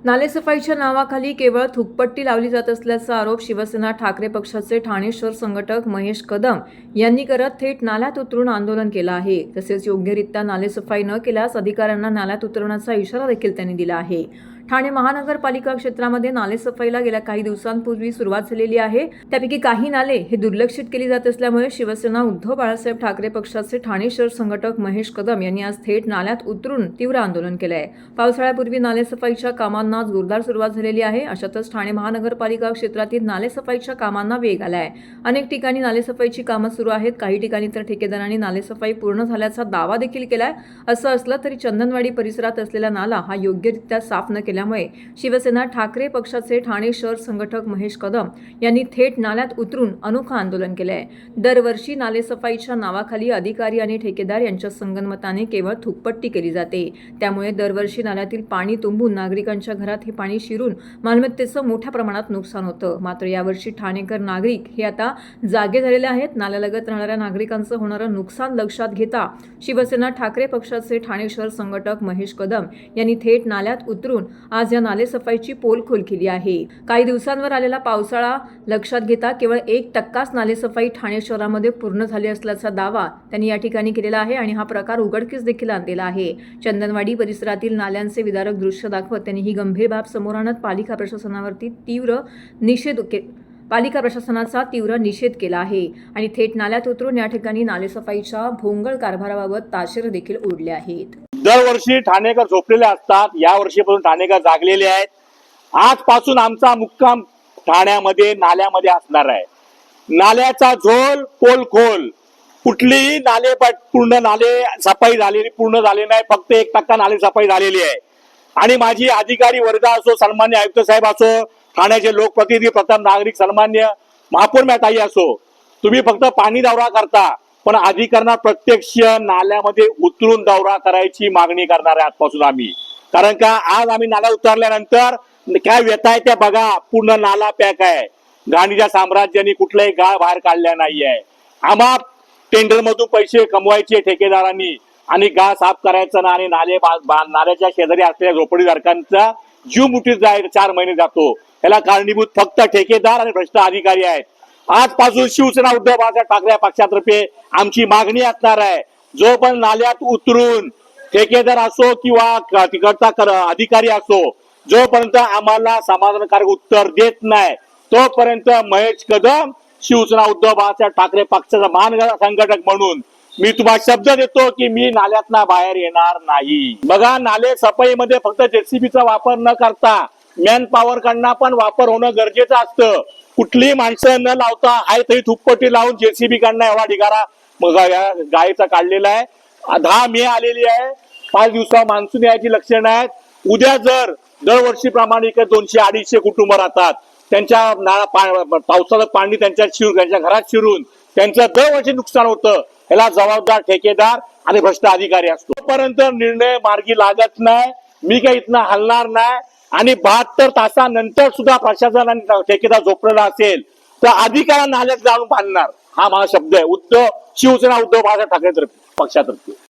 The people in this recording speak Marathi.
नालेसफाईच्या नावाखाली केवळ थुकपट्टी लावली जात असल्याचा आरोप शिवसेना ठाकरे पक्षाचे ठाणे शहर संघटक महेश कदम यांनी करत थेट नाल्यात उतरून आंदोलन केलं आहे। तसेच योग्यरित्या नालेसफाई न केल्यास अधिकाऱ्यांना नाल्यात उतरण्याचा इशारा देखील त्यांनी दिला आहे। ठाणे महानगरपालिका क्षेत्रामध्ये नालेसफाईला गेल्या काही दिवसांपूर्वी सुरुवात झालेली आहे। त्यापैकी काही नाले हे दुर्लक्षित केली जात असल्यामुळे शिवसेना उद्धव बाळासाहेब ठाकरे पक्षाचे ठाणे शहर संघटक महेश कदम यांनी आज थेट नाल्यात उतरून तीव्र आंदोलन केलं आहे। पावसाळ्यापूर्वी नालेसफाईच्या कामांना जोरदार सुरुवात झालेली आहे। अशातच ठाणे महानगरपालिका क्षेत्रातील नालेसफाईच्या कामांना वेग आला आहे। अनेक ठिकाणी नालेसफाईची कामं सुरू आहेत। काही ठिकाणी तर ठेकेदारांनी नालेसफाई पूर्ण झाल्याचा दावा देखील केलाय। असं असलं तरी चंदनवाडी परिसरात असलेला नाला हा योग्यरित्या साफ न केल्यामुळे शिवसेना ठाकरे पक्षाचे ठाणे शहर संघटक महेश कदम यांनी थेट नाल्यात उतरून अनोखं आंदोलन केलं आहे। दरवर्षी नालेसफाईच्या नावाखाली अधिकारी आणि ठेकेदार यांच्या संगनमताने केवळ थुकपट्टी केली जाते। त्यामुळे दरवर्षी नाल्यातील पाणी तुंबून नागरिकांच्या घरात हे पाणी शिरून मालमत्तेचं मोठ्या प्रमाणात नुकसान होतं। मात्र यावर्षी ठाणेकर नागरिक हे आता जागे झालेले आहेत। नाल्यालगत राहणाऱ्या नागरिकांचं होणारं नुकसान लक्षात घेता शिवसेना ठाकरे पक्षाचे ठाणे शहर संघटक महेश कदम यांनी थेट नाल्यात उतरून आज या नालेसफाईची पोलखोल केली आहे। काही दिवसांवर आलेला पावसाळा लक्षात घेता केवळ 1% नालेसफाई ठाणे शहरामध्ये पूर्ण झाली असल्याचा दावा त्यांनी या ठिकाणी केलेला आहे आणि हा प्रकार उघडकीस देखील आणलेला आहे। चंदनवाडी परिसरातील नाल्यांचे विदारक दृश्य दाखवत त्यांनी ही गंभीर बाब समोर आणत पालिका प्रशासनाचा तीव्र निषेध केला आहे आणि थेट नाल्यात उतरून या ठिकाणी नालेसफाईच्या भोंगळ कारभाराबाबत ताशेरे देखील उडले आहेत। दरवर्षी ठाणेकर झोपलेले असतात, या वर्षीपासून ठाणेकर जागलेले आहेत। आजपासून आमचा मुक्काम ठाण्यामध्ये नाल्यामध्ये असणार आहे। नाल्याचा झोल पोलखोल, कुठलीही पूर्ण नाले सफाई झालेली पूर्ण झाले नाही, फक्त 1% नाले सफाई झालेली आहे। आणि माझी अधिकारी वर्ग असो, सन्मान्य आयुक्त साहेब असो, ठाण्याचे लोकप्रतिनिधी, प्रथम नागरिक सन्मान्य महापौर ताई असो, तुम्ही फक्त पाणी दौरा करता, पण अधिकाऱ्यांना प्रत्यक्ष नाल्यामध्ये उतरून दौरा करायची मागणी करणार आहे आजपासून आम्ही। कारण का आज आम्ही नाला उतरल्यानंतर काय व्यथा आहे त्या बघा, पूर्ण नाला पॅक आहे। घाणीच्या साम्राज्याने कुठलाही गाळ बाहेर काढल्या नाहीये। आम्हा टेंडर मधून पैसे कमवायचे ठेकेदारांनी आणि गाळ साफ करायचं ना, आणि नाल्याच्या शेजारी असलेल्या झोपडीधारकांचा जीव मुठीत जायला 4 महिने जातो। याला कारणीभूत फक्त ठेकेदार आणि भ्रष्ट अधिकारी आहेत। आजपासून शिवसेना उद्धव बाळासाहेब ठाकरे पक्षातर्फे आमची मागणी असणार आहे, जो पण नाल्यात उतरून ठेकेदार असो किंवा तिकडचा अधिकारी असो, जोपर्यंत आम्हाला समाधानकारक उत्तर देत नाही तोपर्यंत महेश कदम शिवसेना उद्धव बाळासाहेब ठाकरे पक्षाचा महानगर संघटक म्हणून मी तुम्हाला शब्द देतो की मी नाल्यातना बाहेर येणार नाही। बघा, नाले सफाईमध्ये फक्त जेसीबीचा वापर न करता मॅन पॉवर कडनं पण वापर होणं गरजेचं असतं। कुठलीही माणसं न लावता आहे तरी थुकपट्टी लावून जेसीबी कडनं एवढा ढिगारा गायचा काढलेला आहे। 10 मे आलेली आहे, 5 दिवसा मान्सून यायची लक्षणं आहेत। उद्या जर दरवर्षीप्रमाणे 200-250 कुटुंब राहतात, त्यांच्या पावसाचं पाणी त्यांच्या घरात शिरून त्यांचं दरवर्षी नुकसान होतं। याला जबाबदार ठेकेदार आणि भ्रष्ट अधिकारी असतो। तोपर्यंत निर्णय मार्गी लागत नाही, मी काही इथनं हलणार नाही। आणि 72 तासानंतर सुद्धा प्रशासन आणि ठेकेदार झोपलेला असेल तर अधिकाऱ्यांना नाल्यात जाऊन बांधणार, हा माझा शब्द आहे शिवसेना उद्धव बाळासाहेब ठाकरे पक्षातर्फे।